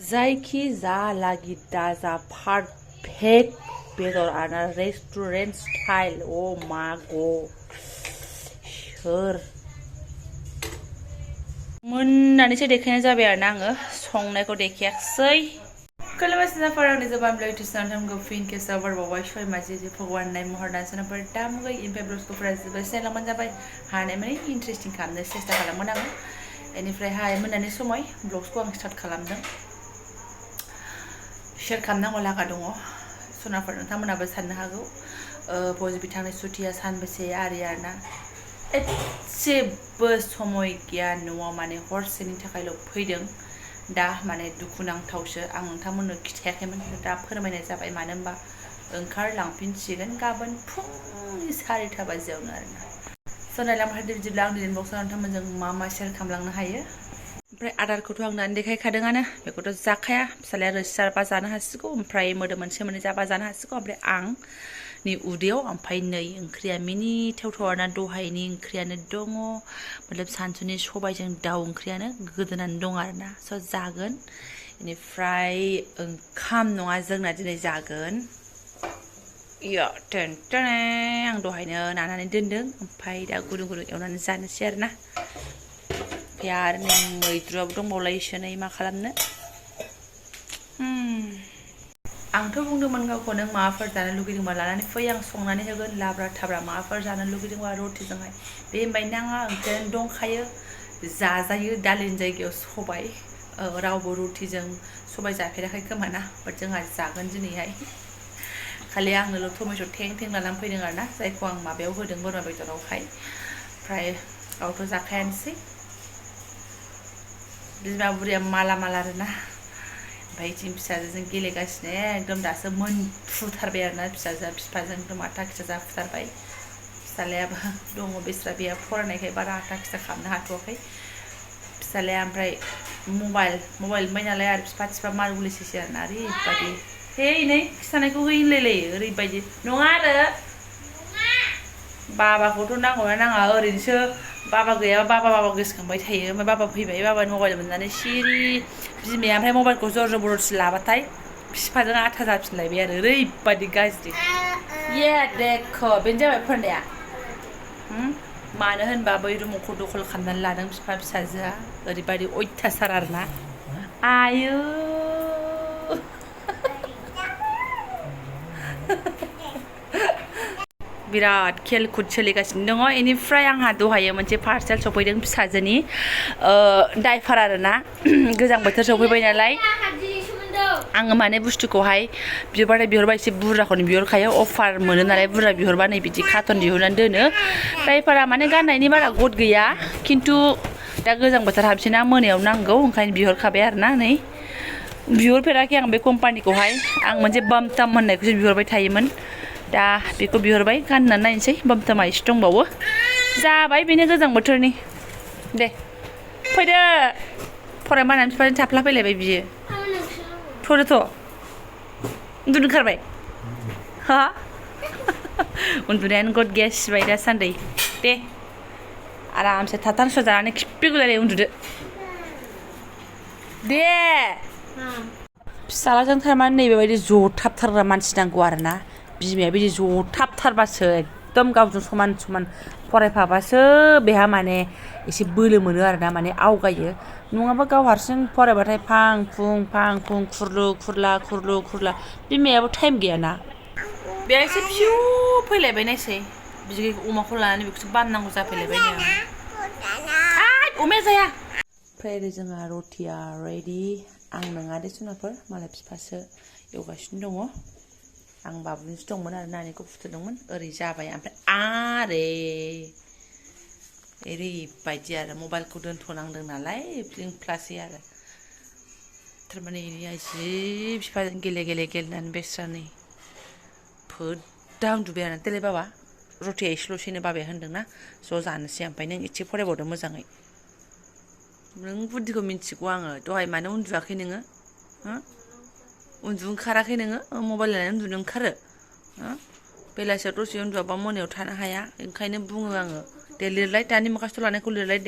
जायखि जा लागि दाजा पारफेक्ट बेदर आरो रेस्टुरेन्ट स्टाइल ओ मागो सोर मोननानैसो देखायनाय जाबाय आरो ना आङो संनायखौ देखायाखै खुलुमबाय आंनि Jobanivlog टिउसनखौ फिन खेबसेबाव बारबावबाय सय माजे भगवान नाय महर दानसोनाफोर दामुगै इनफाय ब्लग्सफोरा जोबोद सेलामोन जाबाय हानाय माने इन्टारेस्टिं खालामनो सेस्था खालामोन आङो बेनिफ्राय मोनानि समाय ब्लग्सखौ आं स्टार्ट खालामदों शेयार खालामनांगौ लागा दङ सनाफोर नोंथांमोनाबो साननो हागौ बयबो थांनाय सुटिया सानबेसे आरि आरोना एसेबो समय गैया न'आव माने हरसेनि थाखायल' फैदों दा माने दुखुनांथावसो आं नोंथांमोननो खिथायाखैमोन दा फोरमायनाय जाबाय मानो होनबा ओंखारलांफिनसिगोन गाबोन फुंनि 4:30 बाजियावनो आरोना सनायलांबाय बिदिब्ला आं दिनै बक्सआव नोंथांमोनजों मा शेयार खालामलांनो हायो ओमफ्राय आदारखौथ' आं दानि देखायखादोंआनो बेखौथ' जाखाया फिसालाया रोसि जाबा जानो हासिगौ ओमफ्राय मोदोम मोनसे मोननै जाबा जानो हासिगौ ओमफ्राय आंनि उदैयाव ओमफ्राय नै ओंख्रिया मिनिथावथावाना दहायनि ओंख्रियानो दङ मतलब सानसुनि सबायजों दाउ ओंख्रियानो गोदोनानै दं आरोना स' जागोन बेनिफ्राय ओंखाम नङा जोंना दिनै जागोन आं दहायनो नानानै दोनदों ओमफ्राय दा गुदुं गुदुं एवनानै जानोसै आरोना ओमफ्राय आरो नै मैद्रुआबो दंबावलायोसो नै मा खालामनो आंथ' बुंदोंमोन गावखौ नों माबाफोर जानो लुगैदोंबा लानानै फै आं संनानै होगोन लाब्रा थाब्रा माबाफोर जानो लुगैदोंबा रटिजोंहाय बे होनबाय नाङा ओंख्रियानो दंखायो जाजायो दालिनि जायगायाव सबाय रावबो रटिजों सबाय जाफेराखै खोमा ना बाट जोंहा जागोन दिनैहाय खालि आंनोल' टमेट' थें थें लानानै फैदों आरोना जायखौ आं माबायाव होदों बोरमा बेदरावहाय ओमफ्राय गावथ' जाखायानोसै बिमा बुरिया माला माला आरोना ओमफ्राय बिथिं फिसाजोजों गेलेगासिनो एकदम दासो मोनफुथारबाय आरोना फिसाजोआ बिफाजों एकदम आथा खिथा जाफुथारबाय फिसालायाबो दङ बेस्रा बेहा फरायनायखाय बारा आथा खिथा खालामनो हाथ'वाखै फिसालाया ओमफ्राय मबाइल मोनबाय नालाय आरो बिफा मार गुलिसैसो आरोना ओरैबायदि हे नै खिथानायखौ है होनलायलायो ओरैबायदि नङा आरो बाबाखौथ' नांगौना नाङा ओरैनोसो बाबा गैयाबा बाबा गोसोखांबाय थायो ओमफ्राय बाबा फैबाय बाबानि मबाइल मोननानै सिरि बिमाया ओमफ्राय मबाइलखौ जर जबरदस्ति लाबाथाय बिफाजों आथा जाफिनलायबाय आरो ओरैबायदि गाज्रि देख बेनो जाबाय फोरनाया मानो होनबा बै रुमखौ दखल खालामनानै लादों बिफा फिसाजोआ ओरैबायदि अयथासार आरोना आयौ बिराद खेलखुद सोलिगासिनो दङ बेनिफ्राय आंहा दहायो मोनसे पार्सेल सफैदों फिसाजोनि डाइपार आरोना गोजां बोथोर सफैबाय नालाय आङो माने बुस्थुखौहाय बिहरबाय एसे बुरजाखौनो बिहरखायो अफार मोनो नालाय बुरजा बिहरबा नै बिदि कार्टन दिहुननानै दोनो डाइपारा माने गाननायनि बारा गद गैया खिन्थु दा गोजां बोथोर हाबसैना मोनायाव नांगौ ओंखायनो बिहरखाबाय आरोना नै बिहरफेराखै आं बे कम्पानिखौहाय आं मोनसे बामटाम होननायखौसो बिहरबाय थायोमोन दा बेखौ बिहरबाय गाननानै नायनोसै बामटामा एसे दंबावो जाबाय बेनो गोजां बोथोरनि दे फैदो फरायमानानै बिफाजों थाफ्ला फैलायबाय बियो थ'दोथ' उन्दुनो ओंखारबाय हा उन्दुनायानो गद गैया सिबाय दासान्दै दे आरामसे थाथानस' जानानै खिफिगुलायलाय उन्दुदो दे फिसालाजों थारमाने नैबेबायदि जथाबथारग्रा मानसि नांगौ आरोना बिमाया बिदि जथाबथारबासो एकदम गावजों समान समान फरायफाबासो बेहा माने एसे बोलो मोनो आरोना माने आवगायो नङाबा गाव हारसिं फरायबाथाय फां फुं खुरलु खुरला बिमायाबो टाइम गैयाना बेहा एसे फिउ फैलायबाय नायसै बिदि अमाखौ लानानै बेखौसो बाननांगौ जाफैलायबाय अमाया जाया ओमफ्राय ओरै जोंहा रटिया रेडि आं नङा दे जुनारफोर मालाय बिफासो एवगासिनो दङ आं बाबुनिसो दंमोन आरो नानिखौ फुथुदोंमोन ओरै जाबाय ओमफ्राय ओरैबायदि आरो मबाइलखौ दोनथ'नांदों नालाय फ्लिं फ्लासै आरो थारमाने जि बिफाजों गेलेनानै बेस्रा नै फोद्दा उन्दुबाय आरो देलाय बाबा रटिया एसेल'सैनो बाबाया होनदोंना ज' जानोसै ओमफ्राय नों एसे फरायबावदो मोजाङै नों बुद्धिखौ मिन्थिगौ आङो दहाय मानो उन्दुआखै नोङो उन्दुनो ओंखाराखै नोङो मबाइल लानानै उन्दुनो ओंखारो बेलासियाव दसे उन्दुआबा मोनायाव थानो हाया ओंखायनो बुङो आङो दे लिरलाय दानि माखासे लानायखौ लिरलाय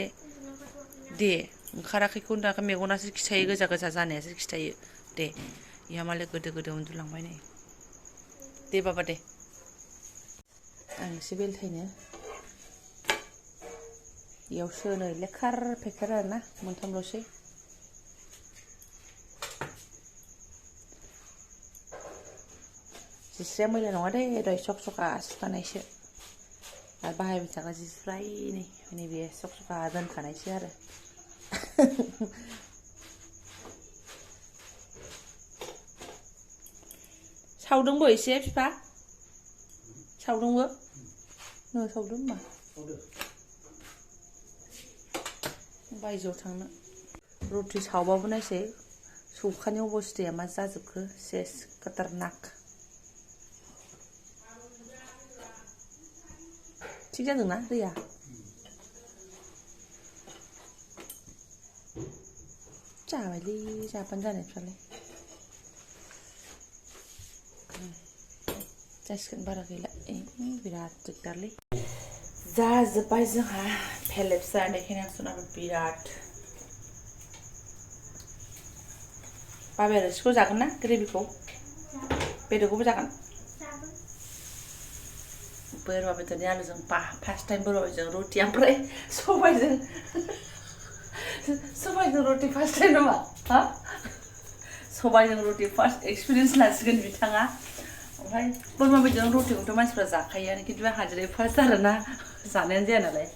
दे ओंखाराखैखौ होनदां मेगनासो खिथायो गोजा गोजा जानायासो खिथायो दे इहा मालाय गोदो गोदो उन्दुलांबाय नै दे बाबा दे आं एसे बेलथायनो इयाव सोनो लेखार फेखार आरोना मोनथामल'सै जिस्रिया मैला नङा दे दहाय सक सका सुखानायसो आरो बाहायबाय थाग्रा जिस्राय नैबे सक सका दोनखानायसो आरो सावदोंबो एसे बिफा सावदोंबो नो सावदों होनबा बायजोआव थांनो रुटि सावबाबो नायसै सौखानि अबस्थाया मा जाजोबखो सेस खतरनाक थिग जादोंना दैया जाबायलै जाबानो जानायफ्रालाय जासिगोन बारा गैला बिराद दिगदारलै जाजोब्बाय जोंहा फेलेब जानायखायनो आं सनाबो बिराद बाबाया रोसिखौ जागोन ना ग्रेभिखौ बेदरखौबो जागोन बोरमा बेदरनि आलुजों फार्स्ट टाइम बोरमा बेदरजों रुटि ओमफ्राय सबायजों रुटि फार्स्ट टाइम नामा हा सबायजों रुटि फार्स्ट एक्सपिरियेन्स लासिगोन बिथाङा ओमफ्राय बोरमा बेदरजों रुटिखौथ' मानसिफ्रा जाखायोआनो खिन्थु आंहा दिनै फार्स्ट आरोना जानायानो जाया नालाय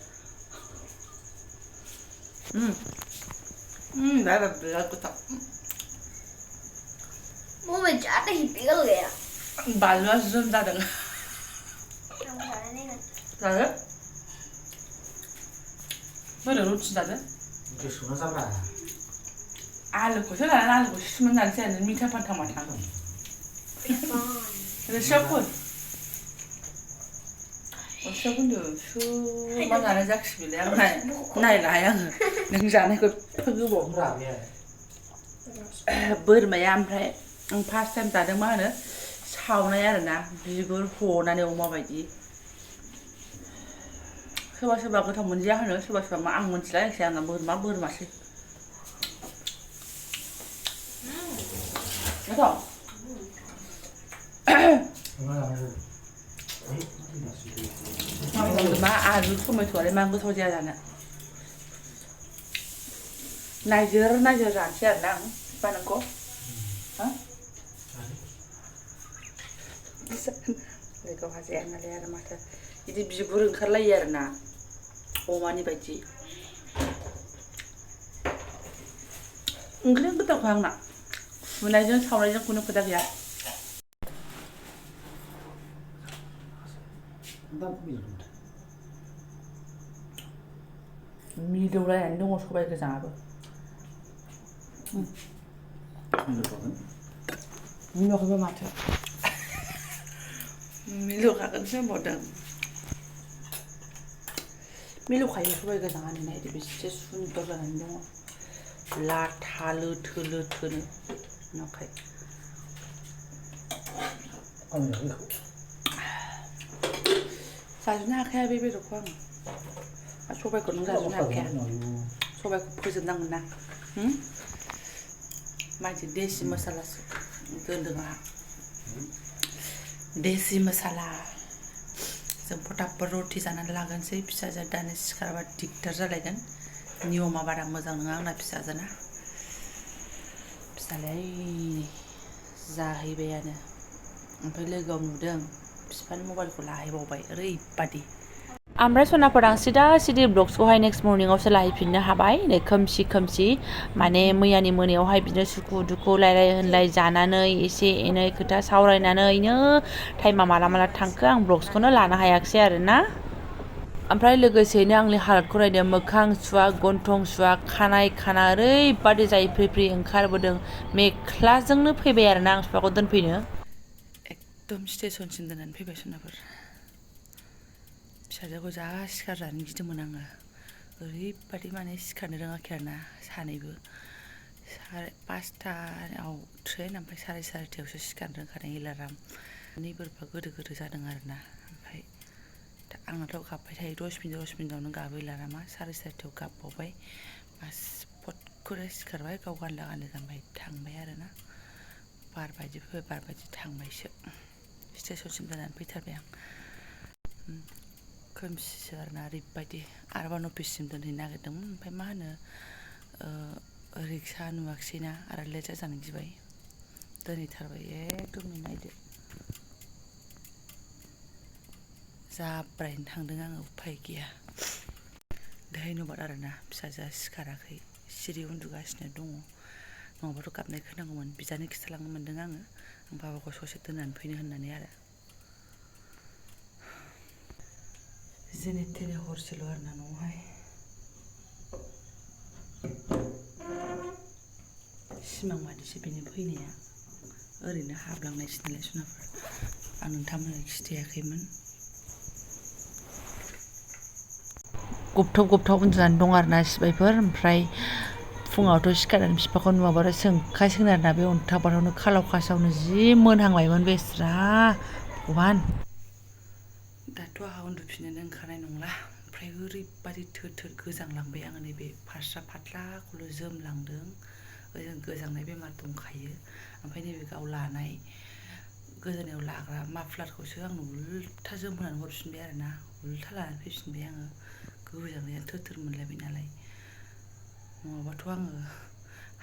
बिराद गोथाव मुंह में जाते ही पिघल गया बालुआ जोम जादों जादो बोरै रुटि जादो गोसोना जाब्रा आलुखौसो लानानै आलुखौ सिसुमनानै जानोसै आरो मिठा फान्था माथा रोसियाव फुन रोसियाव फुनदो मा जानाय जाखि बेलाय आं नायला हाया आङो नों जानायखौ एफा गोबाव बोरमाया ओमफ्राय आं फार्स्ट टाइम जादों मा होनो सावनाय आरोना बिगुर हनानै अमा बायदि सोरबा सोरबा गोथाव मोनजाया होनो सोरबा सोरबा मा आं मोनथिला जायखिजाया आंना बोरमासै गोथाव मा आलु टमेट'आलाय मा गोथाव जाया जानो नायजोर जानोसै आरोना आं बिफा नोंखौ गावहा जाया नालाय आरो माथो बिदि बिगुर ओंखारलायो आरोना अमानि बायदि ओंख्रिया गोथावखा आंना सुनायजों सावनायजों खुनु खोथा गैया मिलौलायनानै दङ सबाय गोजाङाबो मिलौखागोन माथो मिलौखागोनसो होनबावदों मिलौखायो सबाय गोजाङानो नायदो बेसे सुन्दर जानानै दङ लाथा लोथो लोथोनो नुखाय जाजोबनो हाखाया बे बेदरखौ आङो सबायखौ नों जाजोबनो हाखाया सबायखौ फोजोबनांगोन ना मानसि देसि मसालासो दोनदों आंहा देसि मसाला जों फटाफट रुटि जानानै लागोनसै फिसाजोआ दानो सिखारबा दिगदार जालायगोन नियमा बारा मोजां नङा आंना फिसाजोना फिसालाया जाहैबायानो ओमफ्राय लोगोआव नुदों बिफानि मबाइलखौ लाहैबावबाय ओरैबादि ओमफ्राय सनाफोर आं सिदा ब्लग्सखौहाय नेक्स्ट मर्निंआवसो लाहैफिननो हाबाय नै खोमसि माने मैयानि मोनायावहाय बिदिनो सुखु दुखु रायलाय होनलाय जानानै एसे एनै खोथा सावरायनानैनो टाइमा माला थांखो आं ब्लग्सखौनो लानो हायाखिसै आरोना ओमफ्राय लोगोसेनो आंनि हालतखौ नायदो मोखां सुवा गन्थं सुवा खानाय खाना ओरैबादि जाय फ्रि ओंखारबोदों मेख्लाजोंनो फैबाय आरोना आं बिफाखौ दोनफैनो एकदम स्टेसनसिम दोननानै फैबाय सनाफोर फिसाजोखौ जा सिखार जानो गिदोंमोन आङो ओरैबादि माने सिखारनो रोङाखै आरोना सानैबो 5:30आव ट्रेन ओमफ्राय 4:30आवसो सिखारनो रोंखादों एलार्म बोरैबा गोदो जादों आरोना ओमफ्राय आंनाथ' गाबबाय थायो 10 मिनिटावनो गाबो एलार्मा 4:30आव गाबबावबाय बास खुरै सिखारबाय गाव गानला गानला गानबाय थांबाय आरोना बार बायदि फैबाय बार बायदि थांबायसो स्टेसनसिम जानानै फैथारबाय आं खोमसिसो आरोना ओरैबायदि आरबान अफिससिम दोनहैनो नागिरदोंमोन ओमफ्राय मा होनो रिक्सा नुवाखिसैना आरो लेट जाजानो गिबाय दोनहैथारबाय एकदम नायदो जाब्रायैनो थांदों आङो उफाय गैया धैनबाद आरोना फिसाजोआ सिखाराखै सिरि उन्दुगासिनो दङ नङाबाथ' गाबनाय खोनांगौमोन बिदानो खिथालांनो मोन्दों आङो आं बाबाखौ ससे दोननानै फैनो होननानै आरो जेने थेने हरसेल' आरोना न'आवहाय सिमां बादिसो बेनि फैनाया ओरैनो हाबलांनायसो नालाय सनाफोर आं नोंथांमोननो खिथायाखैमोन गबथाव उन्दुनानै दं आरोना सिबायफोर ओमफ्राय फुङावथ' सिखारनानै बिफाखौ नुवाबाथ' सोंखासिगोन आरोना बे अन्थाव बाथावनो खालाव खासावनो जि मोनहांबायमोन बेस्रा भगबान दाथ' आंहा उन्दुफिननोनो ओंखारनाय नंला ओमफ्राय ओरैबादि थोर गोजांलांबाय आङो नैबे फास्रा फाथ्लाखौल' जोमलांदों ओजों गोजांनाय बेमार दंखायो ओमफ्राय नैबे गाव लानाय गोदोनायाव लाग्रा माफ्लारखौसो आंनो उल्था जोमहोनानै हरफिनबाय आरोना उल्था लानानै फैफिनबाय आङो गोजांनाया थोर मोनलायबाय नालाय नङाबाथ' आङो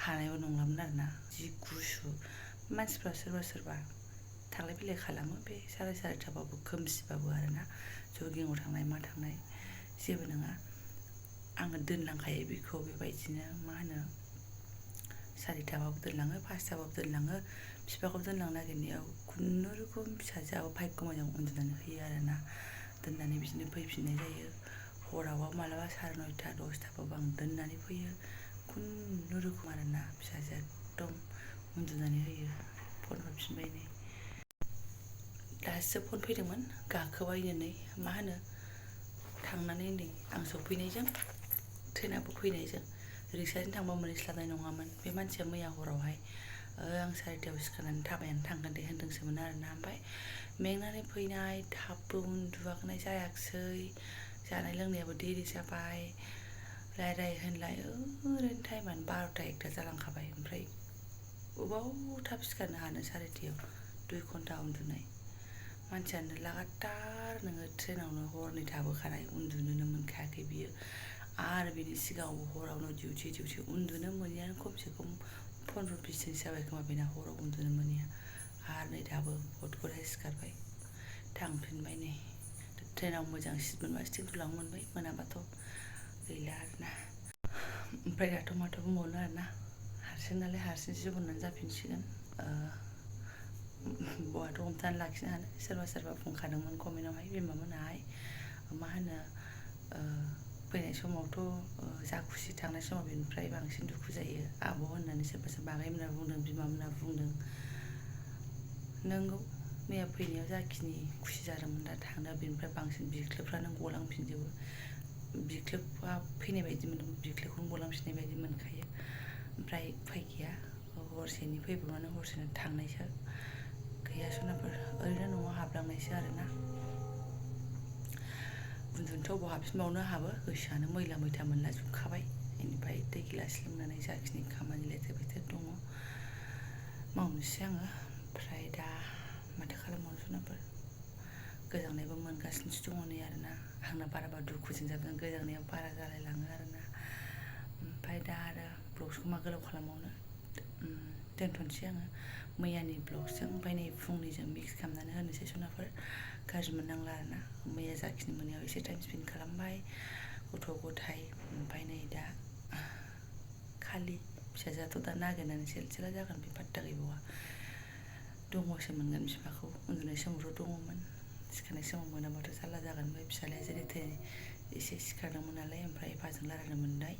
हानायबो नंलामोन आरोना जि गुसु मानसिफ्रा सोरबा थांलाय फैलाय खालामो बे 4:30बाबो खोमसिबाबो आरोना जगिङाव थांनाय मा थांनाय जेबो नङा आङो दोनलांखायो बेखौ बेबायदिनो मा होनो 4:00बाबो दोनलाङो 5:00बाबो दोनलाङो बिफाखौ दोनलांनो नागिरनायाव खुनुरुखुम फिसाजोआबो भाग्य मोजां उन्दुनानै होयो आरोना दोननानै बिदिनो फैफिननाय जायो हरावबा मालाबा 9:30 10:00बाबो आं दोननानै फैयो खुनुरुखुम आरोना फिसाजोआ एकदम उन्दुनानै होयो फन हरफिनबाय नै दासो फन फैदोंमोन गाखोबायनो नै मा होनो थांनानै नै आं सफैनायजों ट्रेनाबो फैनायजों रिक्साजों थांबा मोनहैस्लाबनाय नङामोन बे मानसिया मैया हरावहाय आं 4:30आव सिखारनानै थाबायनानै थांगोन दे होन्दोंसोमोन आरोना ओमफ्राय मेंनानै फैनाय थाबबो उन्दुवाखै जायाखिसै जानाय लोंनायाबो देरि जाबाय रायलाय होनलाय ओरैनो टाइमानो 12:00 1:00 जालांखाबाय ओमफ्राय अबाव थाब सिखारनो हानो 4:30आव 2 घन्टा उन्दुनाय मानसियानो लागातार नोङो ट्रेनावनो हरनै थाबोखानाय उन्दुनोनो मोनखायाखै बियो आरो बिनि सिगाङावबो हरावनो डिउटि उन्दुनो मोनैयानो खमसे खम 15-20 दिनसो जाबाय खोमा बेना हराव उन्दुनो मोनैया आरो नै दाबो हटखौहाय सिखारबाय थांफिनबाय नै ट्रेनाव मोजां सिट मोनबा उन्दुलांनो मोनबाय मोनाबाथ' गैला आरोना ओमफ्राय दाथ' माथो बुंबावनो आरोना हारसिं नालाय हारसिंसो जबनानै जाफिनसिगोन बहाथ' हमथानानै लाखिनो हानो सोरबा बुंखादोंमोन कमेन्टआवहाय बिमामोनाहाय मा होनो फैनाय समावथ' जा खुसि थांनाय समाव बेनिफ्राय बांसिन दुखु जायो आब' होननानै सोरबा आगैमोना बुंदों बिमामोना बुंदों नोंगौ मैया फैनायाव जाखिनि खुसि जादोंमोन दा थांनायाव बेनिफ्राय बांसिन बिख्लोफ्रानो गलांफिनजोबो बिख्लोआ फैनाय बायदि मोन्दों बिख्लोखौनो गलांफिननाय बायदि मोनखायो ओमफ्राय उफाय गैया हरसेनि फैब्रबनानै हरसेनो थांनायसो गैया सनाफोर ओरैनो न'आव हाबलांनायसो आरोना उन्दुनोथ' बहा हाबफिनबावनो हाबो गोसोआनो मैला मैथा मोनलाजोबखाबाय बेनिफ्राय दै गिलास लोंनानै जाखिनि खामानि लेथेर फेथेर दङ मावनोसै आङो ओमफ्राय दा माथो खालामबावनो सनाफोर गोजांनायबो मोनगासिनोसो दङ नै आरोना आंना बाराबा दुखुजों जाबजों गोजांनाया बारा जालायलाङो आरोना ओमफ्राय दा आरो ब्लग्सखौ मा गोलाव खालामबावनो दोनथ'नोसै आङो मैयानि ब्लगजों ओमफ्राय नै फुंनिजों मिक्स खालामनानै होनोसै सनाफोर गाज्रि मोननांला आरोना मैया जाखिनि मोनायाव एसे टाइम स्पेन्ड खालामबाय गथ' गथाय ओमफ्राय नै दा खालि फिसाजोआथ' दा नागिरनानै सेला जागोन बे पात्ता गैबावा दङसो मोनगोन बिफाखौ उन्दुनाय समावथ' दङमोन सिखारनाय समाव मोनाबाथ' जारला जागोन ओमफ्राय फिसालाया जेरै थेने एसे सिखारदोंमोन नालाय ओमफ्राय एफाजों रायलायनो मोनबाय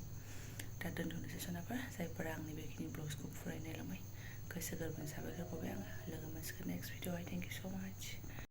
दा दोनथ'नोसै सनाफोर जायफोरा आंनि बेखिनि ब्लग्सखौ फरायनो लांबाय गोसो गोरबोनि साबायखर बावबाय आङो लोगो मोनसिगोन नेक्स्ट भिडिअ'आवहाय थेंक इउ स' माच